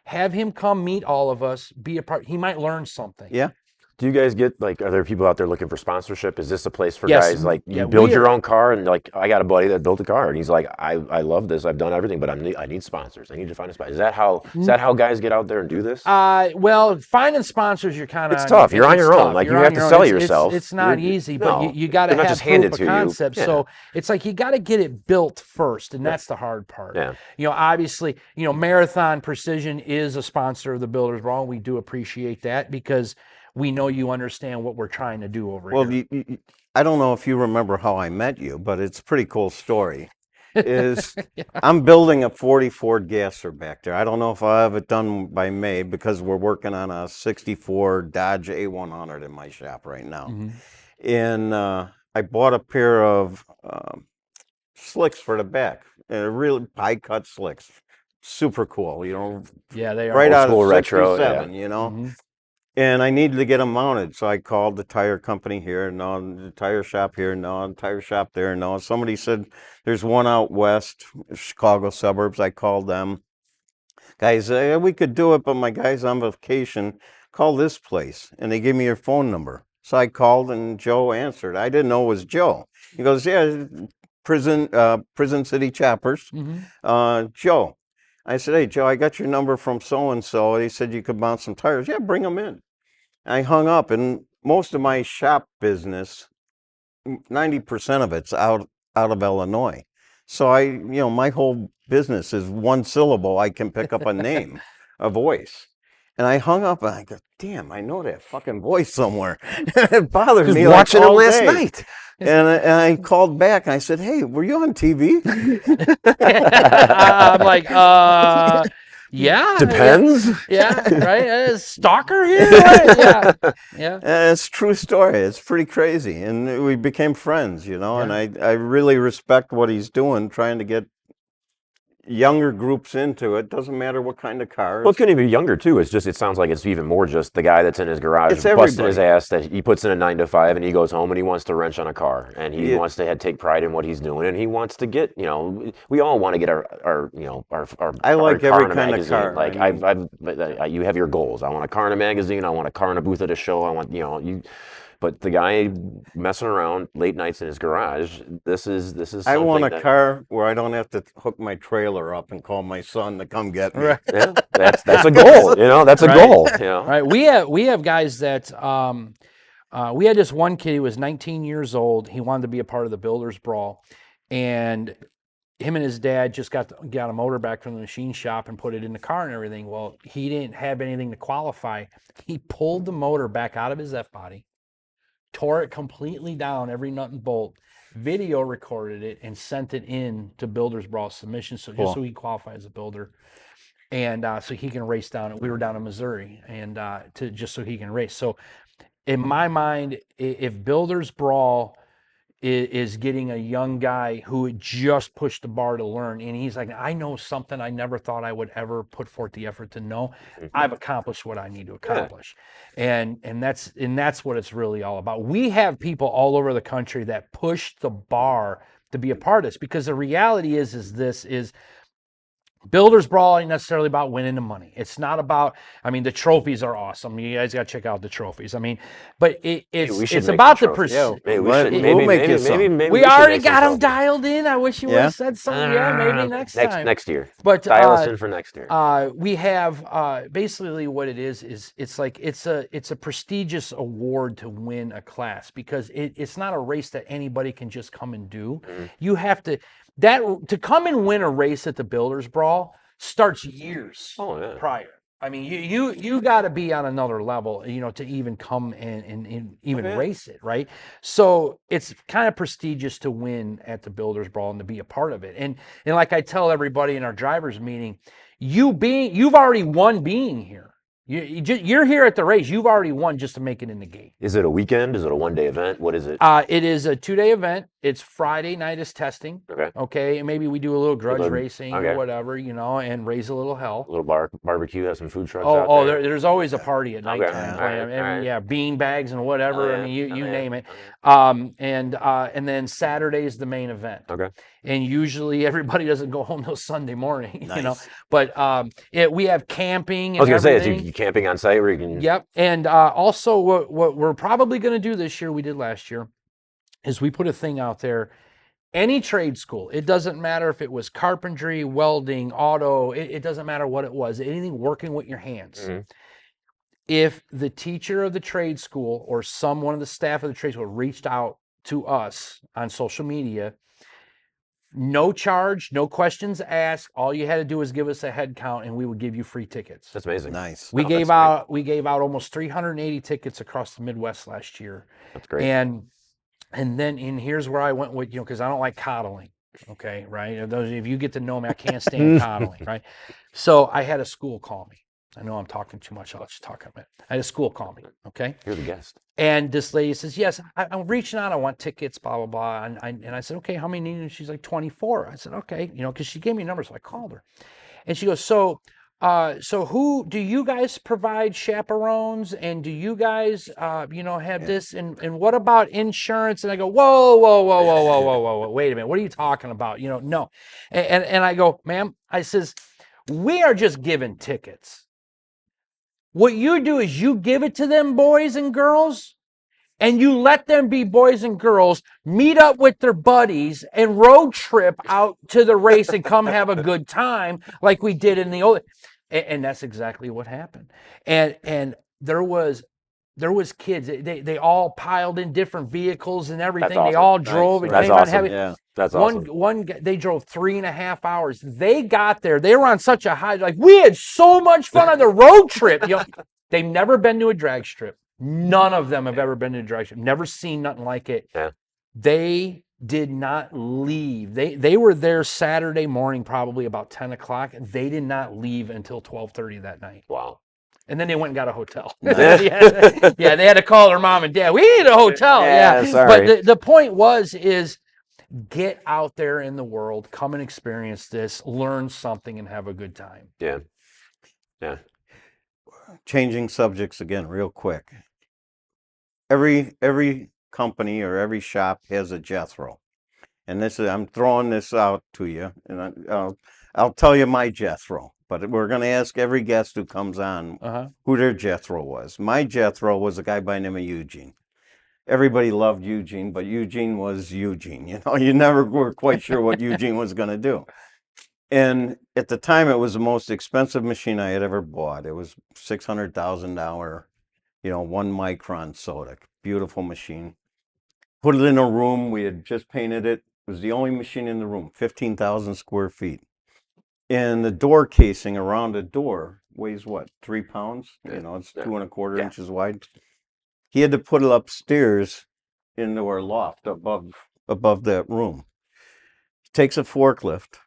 have him come meet all of us, be a part. He might learn something. Yeah. Do you guys get, like, are there people out there looking for sponsorship? Is this a place for Yes. guys, like, you Yeah, build your own car, and, like, I got a buddy that built a car, and he's like, I love this, I've done everything, but I need sponsors. I need to find a sponsor. Is that how guys get out there and do this? Well, finding sponsors, you're kind of... It's tough. You're on your own. Like, you have to sell yourself. It's not easy, but you got to have proof of concept. Yeah. So it's like you got to get it built first, and that's the hard part. Yeah. Obviously, Marathon Precision is a sponsor of the Builders Brawl. We do appreciate that because we know you understand what we're trying to do over here. Well, I don't know if you remember how I met you, but it's a pretty cool story. I'm building a 40 Ford Gasser back there. I don't know if I'll have it done by May because we're working on a 64 Dodge A100 in my shop right now. Mm-hmm. And I bought a pair of slicks for the back, really high cut slicks. Super cool, Yeah, they are. right out of retro, 67, Mm-hmm. And I needed to get them mounted, so I called the tire company here, no, the tire shop here, no, the tire shop there, no. Somebody said there's one out west, Chicago suburbs. I called them. Guys, we could do it, but my guy's on vacation. Call this place, and they gave me your phone number. So I called, and Joe answered. I didn't know it was Joe. He goes, yeah, Prison City Choppers, Joe. I said, hey, Joe, I got your number from so-and-so. He said you could mount some tires. Yeah, bring them in. I hung up, and most of my shop business, 90% of it's out of Illinois. So my whole business is one syllable. I can pick up a name, a voice. And I hung up, and I go, damn, I know that fucking voice somewhere. It bothered me like watching him all last day. night. And I called back, and I said, hey, were you on TV? I'm like, yeah. Depends. Yeah, right. Stalker here. Right? Yeah. And it's a true story. It's pretty crazy. And we became friends, and I really respect what he's doing, trying to get, younger groups into it. Doesn't matter what kind of car. Well, it couldn't even be younger too. It's just, it sounds like it's even more just the guy that's in his garage It's busting his everybody. ass, that he puts in a 9 to 5 and he goes home and he wants to wrench on a car and he Yeah. wants to take pride in what he's doing and he wants to get, we all want to get our I like our every car in a kind of magazine. car. Like I mean, you have your goals. I want a car in a magazine. I want a car in a booth at a show. I want, but the guy messing around late nights in his garage, this is I want something a car where I don't have to hook my trailer up and call my son to come get me. Right. Yeah, that's a goal. That's a Right. goal. Right. We have guys that we had this one kid who was 19 years old. He wanted to be a part of the Builders Brawl, and him and his dad just got a motor back from the machine shop and put it in the car and everything. Well, he didn't have anything to qualify. He pulled the motor back out of his F-body, tore it completely down, every nut and bolt, video recorded it, and sent it in to Builders Brawl submission, so just so he qualified as a builder, and so he can race down. We were down in Missouri, and just so he can race. So, in my mind, if Builders Brawl is getting a young guy who had just pushed the bar to learn, and he's like, I know something I never thought I would ever put forth the effort to know. I've accomplished what I need to accomplish. And that's what it's really all about. We have people all over the country that push the bar to be a part of this, because the reality is Builders Brawl ain't necessarily about winning the money. It's not about, the trophies are awesome. You guys got to check out the trophies. But it's about the Yeah, Maybe we right, should. we'll Maybe make you some. maybe we should already make some got them trophies. dialed in. I wish you would Yeah? have said something. Yeah, maybe next time. Next year. But Dial us in for next year. we have basically what it is it's like it's a prestigious award to win a class, because it's not a race that anybody can just come and do. You have to come and win a race at the Builders Brawl starts years prior. You got to be on another level, to even come and even race it, right? So it's kind of prestigious to win at the Builders Brawl and to be a part of it. And like I tell everybody in our drivers meeting, you've already won being here. You're here at the race. You've already won just to make it in the gate. Is it a weekend? Is it a one-day event? What is it? It is a 2-day event. It's Friday night is testing. Okay. And maybe we do a little grudge racing or whatever, and raise a little hell. A little barbecue, have some food trucks out there. There's always a party at nighttime. All right. Yeah, bean bags and whatever. You name it. And then Saturday is the main event. Okay. And usually everybody doesn't go home till Sunday morning, Nice. But we have camping. And I was gonna say, everything. is you camping on site where you can? Yep. And also, what we're probably going to do this year, we did last year, is we put a thing out there. Any trade school, it doesn't matter if it was carpentry, welding, auto, it doesn't matter what it was, anything working with your hands. If the teacher of the trade school or one of the staff of the trade school reached out to us on social media, no charge, no questions asked. All you had to do was give us a head count, and we would give you free tickets. That's amazing. Nice. We gave out almost 380 tickets across the Midwest last year. That's great. And then here's where I went with, because I don't like coddling. Okay, right? If you get to know me, I can't stand coddling, right? So I had a school call me. I know I'm talking too much. I'll just talk a minute. I had a school call me. Okay. You're the guest. And this lady says, yes, I'm reaching out. I want tickets, blah, blah, blah. And I said, okay, how many need? She's like 24. I said, okay, because she gave me a number. So I called her. And she goes, so who do you guys provide chaperones? And do you guys, have this? And what about insurance? And I go, whoa, wait a minute. What are you talking about? No. And I go, ma'am, I says, we are just giving tickets. What you do is you give it to them boys and girls, and you let them be boys and girls, meet up with their buddies, and road trip out to the race and come have a good time like we did in the old. And that's exactly what happened. And there was kids. They all piled in different vehicles and everything. Awesome. They all drove. That's awesome. Yeah. That's awesome. One they drove 3.5 hours. They got there. They were on such a high. Like, we had so much fun on the road trip. They've never been to a drag strip. None of them have ever been to a drag strip. Never seen nothing like it. Yeah. They did not leave. They were there Saturday morning, probably about 10 o'clock. They did not leave until 12:30 that night. Wow. And then they went and got a hotel. Yeah, they had to call their mom and dad. We need a hotel. Yeah. Sorry. But the point is Get out there in the world, come and experience this, learn something, and have a good time. Yeah. Yeah. Changing subjects again, real quick. Every company or every shop has a Jethro, and I'm throwing this out to you, and I'll tell you my Jethro. But we're going to ask every guest who comes on who their Jethro was. My Jethro was a guy by the name of Eugene. Everybody loved Eugene, but Eugene was Eugene. You never were quite sure what Eugene was going to do. And at the time, it was the most expensive machine I had ever bought. It was $600,000, 1 micron soda. Beautiful machine. Put it in a room. We had just painted it. It was the only machine in the room, 15,000 square feet. And the door casing around the door weighs what, 3 pounds? It's 2¼ inches wide. He had to put it upstairs into our loft above that room. He takes a forklift,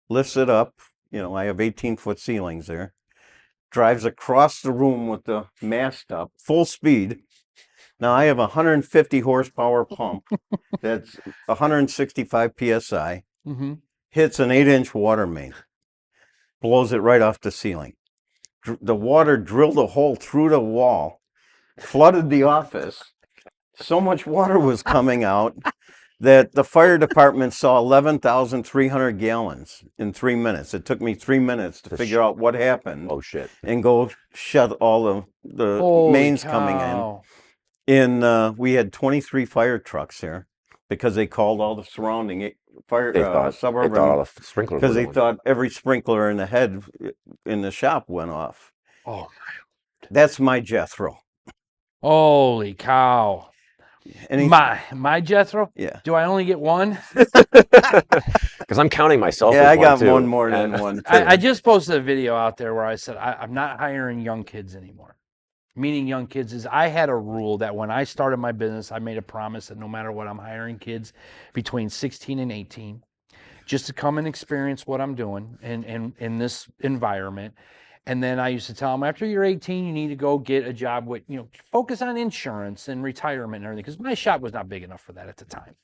lifts it up. I have 18-foot ceilings there. Drives across the room with the mast up, full speed. Now I have a 150 horsepower pump that's 165 psi. Hits an 8-inch water main, blows it right off the ceiling. The water drilled a hole through the wall, flooded the office. So much water was coming out that the fire department saw 11,300 gallons in 3 minutes. It took me 3 minutes to figure out what happened. Oh, shit. And go shut all the mains coming in. And we had 23 fire trucks here because they called all the surrounding suburban. They thought all the sprinklers because they thought every sprinkler in the head in the shop went off. Oh, that's my Jethro. Holy cow! My Jethro? Yeah. Do I only get one? Because I'm counting myself. Yeah, as I got one one more than one. Too. I just posted a video out there where I said I'm not hiring young kids anymore. Meaning young kids is I had a rule that when I started my business, I made a promise that no matter what, I'm hiring kids between 16 and 18 just to come and experience what I'm doing in this environment. And then I used to tell them, after you're 18, you need to go get a job with, focus on insurance and retirement and everything, because my shop was not big enough for that at the time.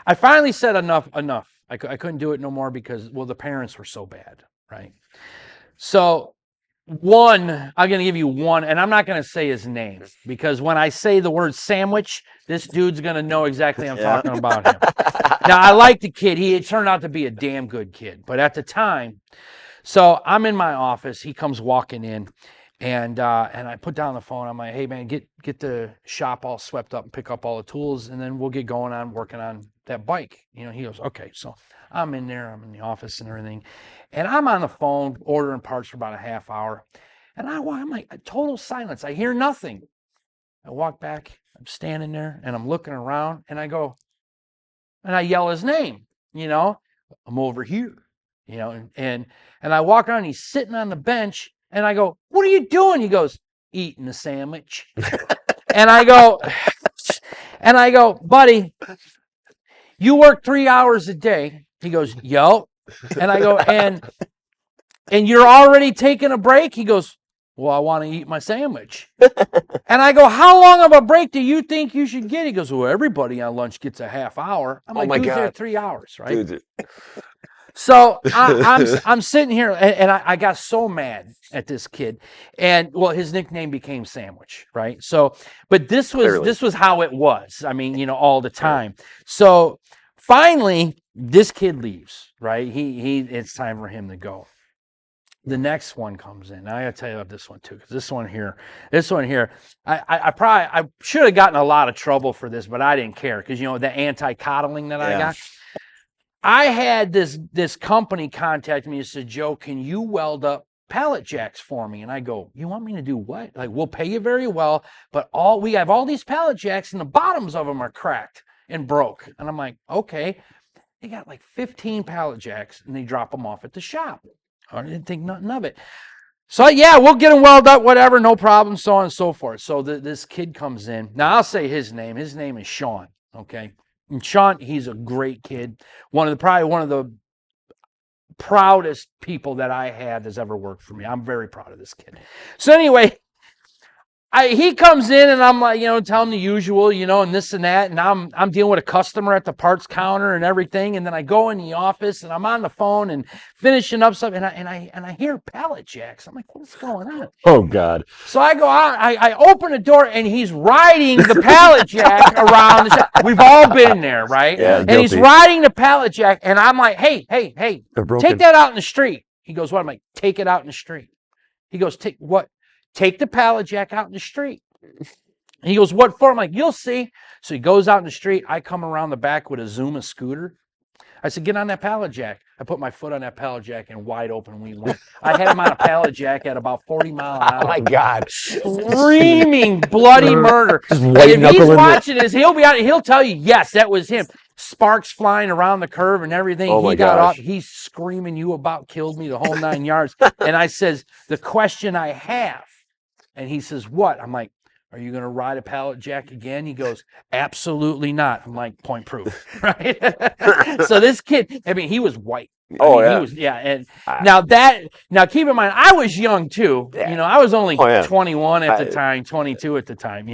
I finally said enough. I couldn't do it no more because, the parents were so bad, right? So I'm going to give you one, and I'm not going to say his name, because when I say the word sandwich, this dude's going to know exactly I'm talking about him. Now, I like the kid. He turned out to be a damn good kid, but at the time, so I'm in my office. He comes walking in, and I put down the phone. I'm like, hey, man, get the shop all swept up and pick up all the tools, and then we'll get going on working on that bike. He goes, okay. So I'm in there. I'm in the office and everything, and I'm on the phone ordering parts for about a half hour, and I'm like, total silence. I hear nothing. I walk back. I'm standing there, and I'm looking around, and I go, and I yell his name. I'm over here. And I walk around, he's sitting on the bench, and I go, what are you doing? He goes, eating a sandwich. and I go, buddy, you work 3 hours a day. He goes, yo. And I go, and you're already taking a break? He goes, well, I want to eat my sandwich. And I go, how long of a break do you think you should get? He goes, well, everybody on lunch gets a half hour. I'm like, dude's there 3 hours, right? Dude. So I'm sitting here, and I got so mad at this kid, and his nickname became Sandwich, right? So, but this was how it was. I mean, all the time. So finally, this kid leaves, right? It's time for him to go. The next one comes in. Now I gotta tell you about this one too, because this one here, I should have gotten a lot of trouble for this, but I didn't care because the anti-coddling that I got. I had this company contact me and said, Joe, can you weld up pallet jacks for me? And I go, you want me to do what? Like, we'll pay you very well, but we have all these pallet jacks and the bottoms of them are cracked and broke. And I'm like, okay. They got like 15 pallet jacks and they drop them off at the shop. I didn't think nothing of it. So yeah, we'll get them welded up, whatever, no problem, so on and so forth. So this kid comes in. Now I'll say his name. His name is Sean, okay? And Sean, he's a great kid. Probably one of the proudest people that I had that's ever worked for me. I'm very proud of this kid. So anyway, he comes in and I'm like, tell him the usual, and this and that. And I'm dealing with a customer at the parts counter and everything. And then I go in the office and I'm on the phone and finishing up stuff. And I hear pallet jacks. I'm like, what's going on? Oh God. So I go out, I open the door and he's riding the pallet jack around the shop. We've all been there, right? Yeah, and he's guilty. riding the pallet jack. And I'm like, hey, They're broken. take that out in the street. He goes, what? I'm like, take it out in the street. He goes, take what? Take the pallet jack out in the street. And he goes, what for? I'm like, you'll see. So he goes out in the street. I come around the back with a Zuma scooter. I said, get on that pallet jack. I put my foot on that pallet jack and wide open we went. I had him on a pallet jack at about 40 miles an hour. Oh my God. Screaming bloody murder. Just And white if he's knuckling watching this, he'll tell you, yes, that was him. Sparks flying around the curve and everything. Oh my He got gosh. up. He's screaming, you about killed me, the whole 9 yards. And I says, the question I have. And he says, what? I'm like, are you going to ride a pallet jack again? He goes, absolutely not. I'm like, point proof, right? So this kid, I mean, he was white. Oh, He yeah. was, yeah. And now keep in mind, I was young too. Yeah. I was only Oh, yeah. 21 at the time, 22 at the time,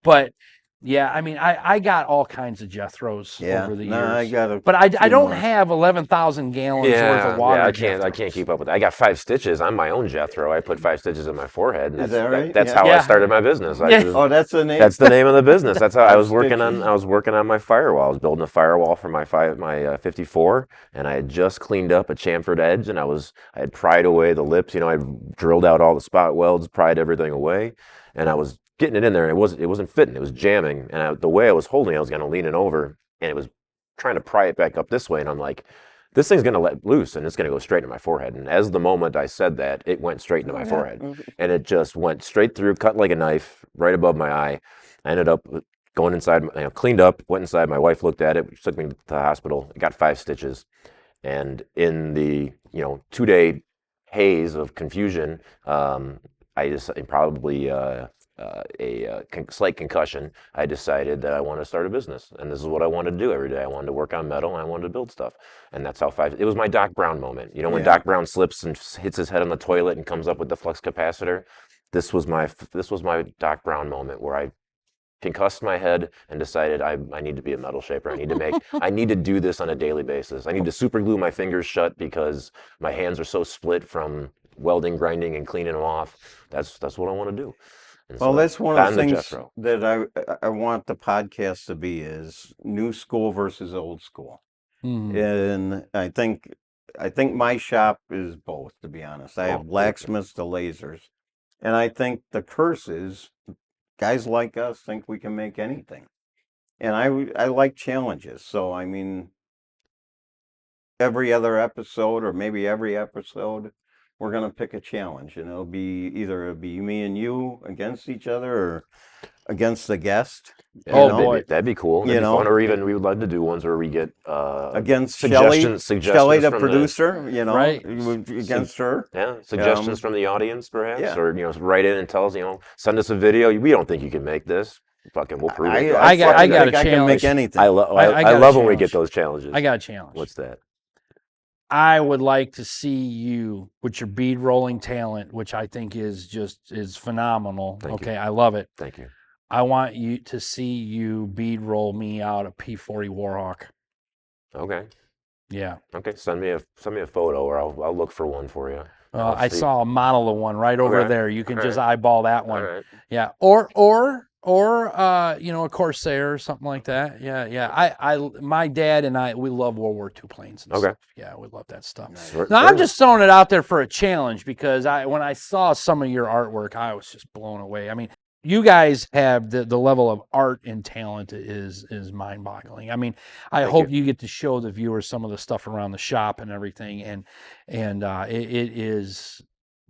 but yeah, I mean, I got all kinds of Jethros over the years. I got a But I few don't more. have 11,000 gallons worth of water. I can't keep up with that. I got 5 stitches. I'm my own Jethro. I put 5 stitches in my forehead. And Is that right? That's Yeah. how I Yeah. started my business. Oh, that's the name. That's the name of the business. That's how I was working Stitches. on. I was working on my firewall. I was building a firewall for my 54, and I had just cleaned up a chamfered edge, and I had pried away the lips. I drilled out all the spot welds, pried everything away, and I was getting it in there, and it wasn't fitting. It was jamming, and the way I was holding it, I was going to lean it over, and it was trying to pry it back up this way, and I'm like, this thing's going to let loose, and it's going to go straight into my forehead. And as the moment I said that, it went straight into my forehead, and it just went straight through, cut like a knife, right above my eye. I ended up going inside, cleaned up, went inside. My wife looked at it, took me to the hospital. I got 5 stitches, and in the 2-day haze of confusion, I just probably. Slight concussion, I decided that I wanted to start a business, and this is what I wanted to do every day. I wanted to work on metal, and I wanted to build stuff, and that's how it was my Doc Brown moment. When Doc Brown slips and hits his head on the toilet and comes up with the flux capacitor. This was my Doc Brown moment where I concussed my head and decided I need to be a metal shaper. I need to do this on a daily basis. I need to super glue my fingers shut because my hands are so split from welding, grinding, and cleaning them off. That's what I want to do. And Well, so that's one of the things Jethro. that I want the podcast to be is new school versus old school. And I think my shop is both, to be honest. I have blacksmiths to lasers. And I think the curse is guys like us think we can make anything. And I like challenges. So, I mean, every other episode or maybe every episode, we're going to pick a challenge, and it'll be me and you against each other or against the guest. Boy. That'd be cool. That'd be fun. Or even we would love to do ones where we get against suggestions Shelley, the from producer, Right. against her. Yeah, suggestions from the audience, perhaps, yeah. or write in and tell us, send us a video. We don't think you can make this. Fucking, we'll prove it. I got a I can challenge. make anything. I got love a when we challenge. get those challenges. I got a challenge. What's that? I would like to see you with your bead rolling talent, which I think is phenomenal. Thank you. I love it. Thank you. I want you to see you bead roll me out a P40 Warhawk. Okay. Yeah. Okay. Send me a photo, or I'll look for one for you. I saw a model of one right over Okay. there. You can All just right. eyeball that one. All right. Yeah. Or a Corsair or something like that. Yeah. My dad and we love World War II planes and Okay. stuff. Yeah, we love that stuff. Sure. Now I'm just throwing it out there for a challenge because when I saw some of your artwork, I was just blown away. I mean, you guys have the level of art and talent is mind-boggling. I mean, I hope you get to show the viewers some of the stuff around the shop and everything, and it is.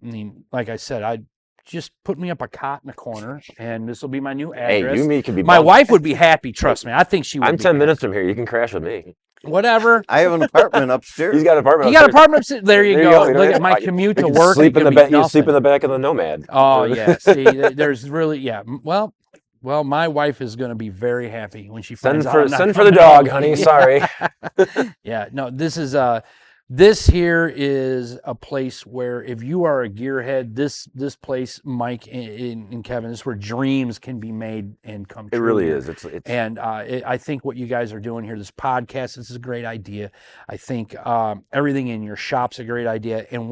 I mean, like I said, I just put me up a cot in the corner, and this will be my new address. Hey, you and me can be. My bumped. wife would be happy. Trust me, I think she would. I'm be 10 happy. minutes from here. You can crash with me. Whatever. I have an apartment upstairs. He's got an apartment. You got an upstairs. apartment upstairs. There you There go. you Look know, at my you commute can to work. Sleep in the back. You sleep in the back of the Nomad. Oh yeah. See, there's really Well, my wife is going to be very happy when she finds out. I'm not Send for the coming dog, home. honey. Yeah. Sorry. Yeah. No, this is This here is a place where if you are a gearhead, this place, Mike and Kevin, this is where dreams can be made and come It true. really here. is. It's And I think what you guys are doing here, this podcast, this is a great idea. I think everything in your shop's a great idea. And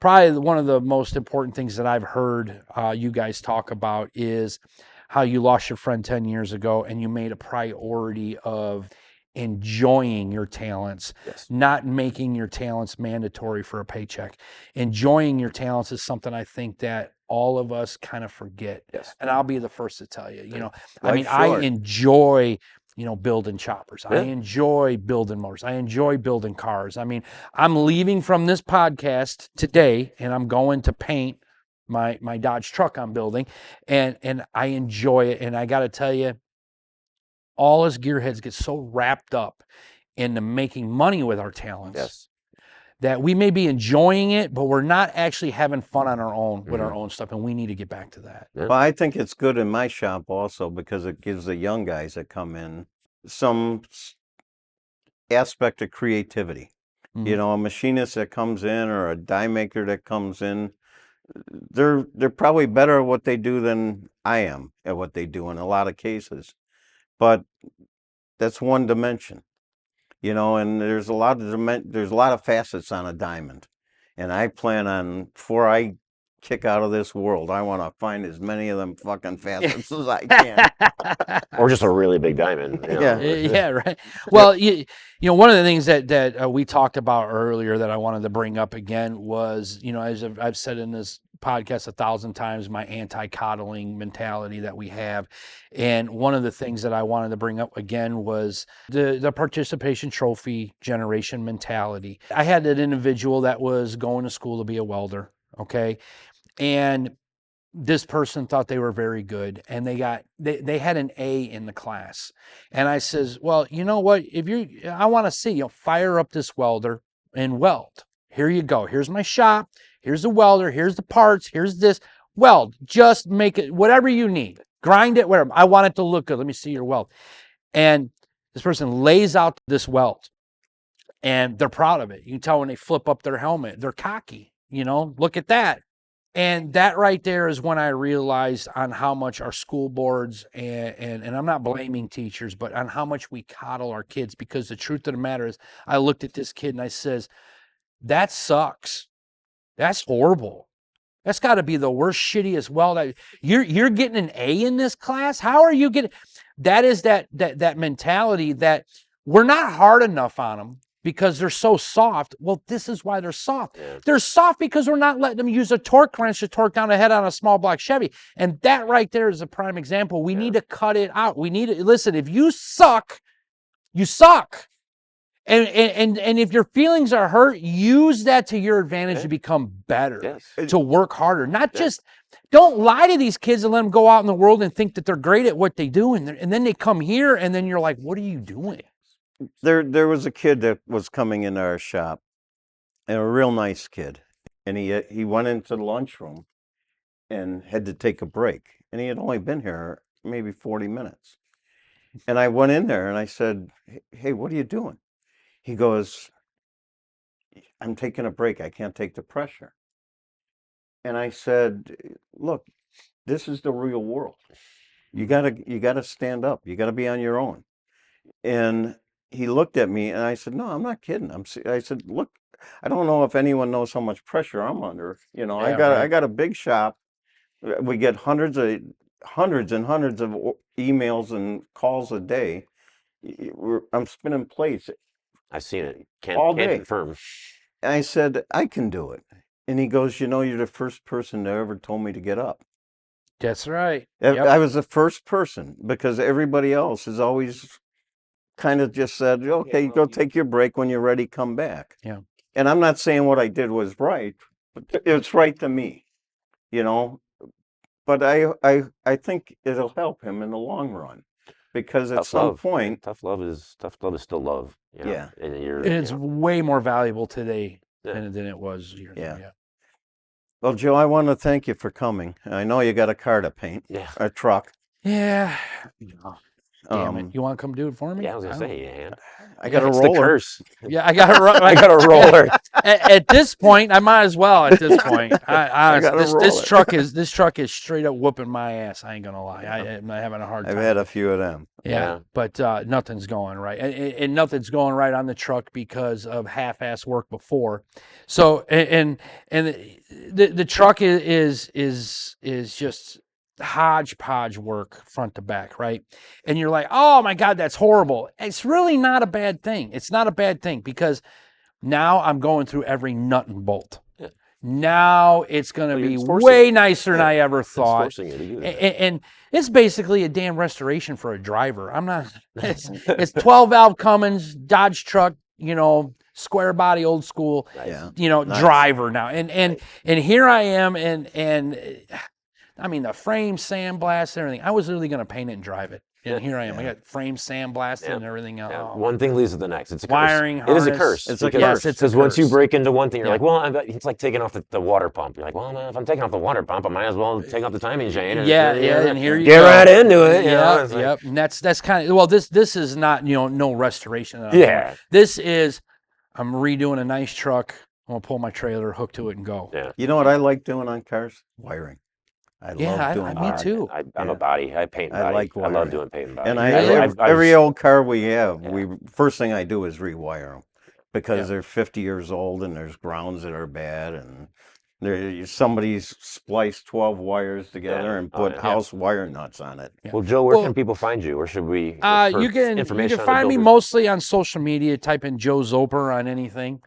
probably one of the most important things that I've heard you guys talk about is how you lost your friend 10 years ago and you made a priority of enjoying your talents, yes. not making your talents mandatory for a paycheck. Enjoying your talents is something I think that all of us kind of forget. Yes. And I'll be the first to tell you, Life's I mean, short. I enjoy, building choppers. I Yeah. enjoy building motors. I enjoy building cars. I mean, I'm leaving from this podcast today and I'm going to paint my Dodge truck I'm building, and I enjoy it. And I got to tell you, all us gearheads get so wrapped up into making money with our talents Yes. that we may be enjoying it, but we're not actually having fun on our own with our own stuff, and we need to get back to that. Yeah. Well, I think it's good in my shop also because it gives the young guys that come in some aspect of creativity. Mhm. A machinist that comes in or a die maker that comes in, they're probably better at what they do than I am at what they do in a lot of cases. But that's one dimension, and there's a lot of facets on a diamond. And I plan on, before I kick out of this world, I want to find as many of them fucking facets as I can. Or just a really big diamond. Yeah. Yeah, right. Well, one of the things that we talked about earlier that I wanted to bring up again was, as I've said in this podcast 1,000 times, my anti-coddling mentality that we have. And one of the things that I wanted to bring up again was the participation trophy generation mentality. I had an individual that was going to school to be a welder, okay? And this person thought they were very good and they had an A in the class. And I says, well, you know what, I want to see, fire up this welder and weld. Here you go. Here's my shop. Here's the welder. Here's the parts. Here's this. Weld. Just make it whatever you need. Grind it, whatever. I want it to look good. Let me see your weld. And this person lays out this weld and they're proud of it. You can tell when they flip up their helmet, they're cocky. Look at that. And that right there is when I realized on how much our school boards and I'm not blaming teachers, but on how much we coddle our kids, because the truth of the matter is I looked at this kid and I says, that sucks. That's horrible. That's got to be the worst, shittiest weld. You're getting an A in this class? How are you getting? That is that mentality that we're not hard enough on them because they're so soft. Well, this is why they're soft. Yeah. They're soft because we're not letting them use a torque wrench to torque down a head on a small block Chevy. And that right there is a prime example. We need to cut it out. We need to, listen, if you suck, you suck. And if your feelings are hurt, use that to your advantage to become better, Yes. to work harder. Not just, don't lie to these kids and let them go out in the world and think that they're great at what they do. And then they come here and then you're like, what are you doing? There was a kid that was coming into our shop, and a real nice kid, and he went into the lunchroom and had to take a break, and he had only been here maybe 40 minutes. And I went in there and I said, hey, what are you doing? He goes, I'm taking a break. I can't take the pressure. And I said, look, this is the real world. You gotta stand up. You gotta be on your own. And he looked at me and I said, no, I'm not kidding. I said, look, I don't know if anyone knows how much pressure I'm under. I got a big shop. We get hundreds and hundreds of emails and calls a day. I'm spinning plates I've seen it. all Can't day. confirm. And I said, I can do it. And he goes, you're the first person that ever told me to get up. That's right. I was the first person, because everybody else has always kind of just said, okay, go take your break. When you're ready, come back. Yeah. And I'm not saying what I did was right, but it's right to me, But I think it'll help him in the long run, because at some point, tough love is still love. Yeah. And it's way more valuable today Yeah. than it was years ago. Yeah. Well, Joe, I want to thank you for coming. I know you got a car to paint, Yeah. a truck. Yeah. Damn it! You want to come do it for me? Yeah, I was gonna don't- say, man. I got a It's the roller. curse. Yeah, I got to run. I got a roller. At this point, I might as well. At this point, I gotta this roll it. truck is straight up whooping my ass. I ain't gonna lie. I'm having a hard time. I've had a few of them. Yeah, but nothing's going right, and nothing's going right on the truck because of half-ass work before. So and the truck is just hodgepodge work front to back, right? And you're like, oh my God, that's horrible. It's really not a bad thing. It's not a bad thing because now I'm going through every nut and bolt. Yeah. Now it's going to be it's forcing way you. nicer than Yeah, I ever It's thought. forcing you to do that. And it's basically a damn restoration for a driver. I'm not. It's 12 valve Cummins Dodge truck, square body, old school, Yeah. Nice. Driver now. And here I am, and I mean the frame sandblasted and everything. I was really gonna paint it and drive it, and here I am. I got frame sandblasted and everything else. Yeah. One thing leads to the next. It's a wiring curse. It is a harness. curse. It's a because- curse. It's a Because once you curse. break into one thing, you're Yeah. like, well, it's like taking off the water pump. You're like, well, man, if I'm taking off the water pump, I might as well take off the timing chain. And And here you get go. right into it. Yeah, It's like- yep. And that's kind of this is not no restoration. That I'm Yeah. doing. This is I'm redoing a nice truck. I'm gonna pull my trailer, hook to it, and go. Yeah. You know what I like doing on cars? Wiring. I Yeah, love doing me wiring. too. I'm Yeah. a body. I paint I body. like I love wiring. doing paint and body. And Yeah. every old car we have, Yeah. first thing I do is rewire them because Yeah. they're 50 years old and there's grounds that are bad and somebody's spliced 12 wires together Yeah. and Oh, put yeah. house wire nuts on it. Well, Joe, where Well, can people find you? Where should we? for You can information on the find me Builders? mostly on social media. Type in Joe Zolper on anything,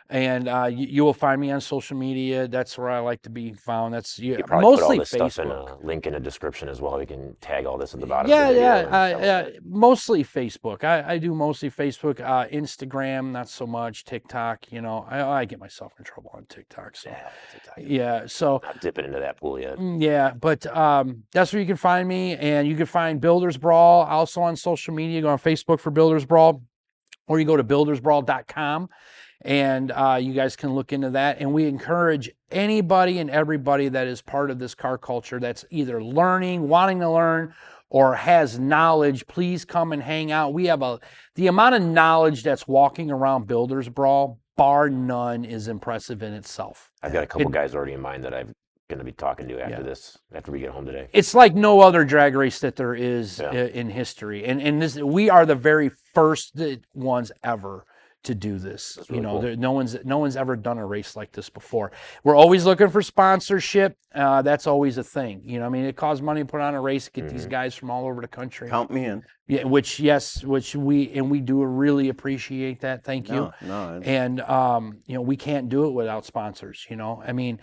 and you will find me on social media. That's where I like to be found. That's You could probably put all mostly this stuff in Facebook. a link in the description as well. We can tag all this at the bottom. Yeah, of the video yeah, and stuff like that. mostly Facebook. I do mostly Facebook, Instagram, not so much TikTok. I get myself in trouble on TikTok. So yeah, so Not dipping into that pool yet. yeah, but that's where you can find me, and you can find Builders Brawl also on social media. Go on Facebook for Builders Brawl, or you go to buildersbrawl.com, and you guys can look into that. And we encourage anybody and everybody that is part of this car culture that's either learning, wanting to learn, or has knowledge, please come and hang out. We have the amount of knowledge that's walking around Builders Brawl, bar none, is impressive in itself. I've got a couple guys already in mind that I'm going to be talking to after this, after we get home today. It's like no other drag race that there is Yeah. in history, and we are the very first ones ever to do this. That's really cool. No one's ever done a race like this before. We're always looking for sponsorship. That's always a thing. I mean, it costs money to put on a race, get these guys from all over the country. Count me in. Yeah, which we do really appreciate that. Thank you. No. And we can't do it without sponsors. I mean,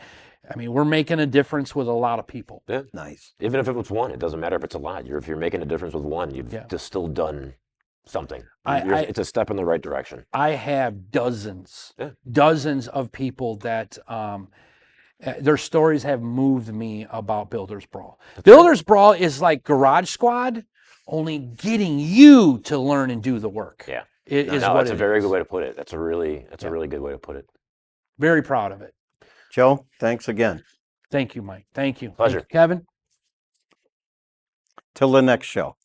we're making a difference with a lot of people. Yeah. Nice. Even if it was one, it doesn't matter if it's a lot. If you're making a difference with one, you've just still done something. It's a step in the right direction. I have dozens of people that their stories have moved me about Builders Brawl. Builders Brawl is like Garage Squad, only getting you to learn and do the work. Yeah. That's a very good way to put it. That's a really good way to put it. Very proud of it. Joe, thanks again. Thank you, Mike. Thank you. Pleasure. Thank you, Kevin. Till the next show.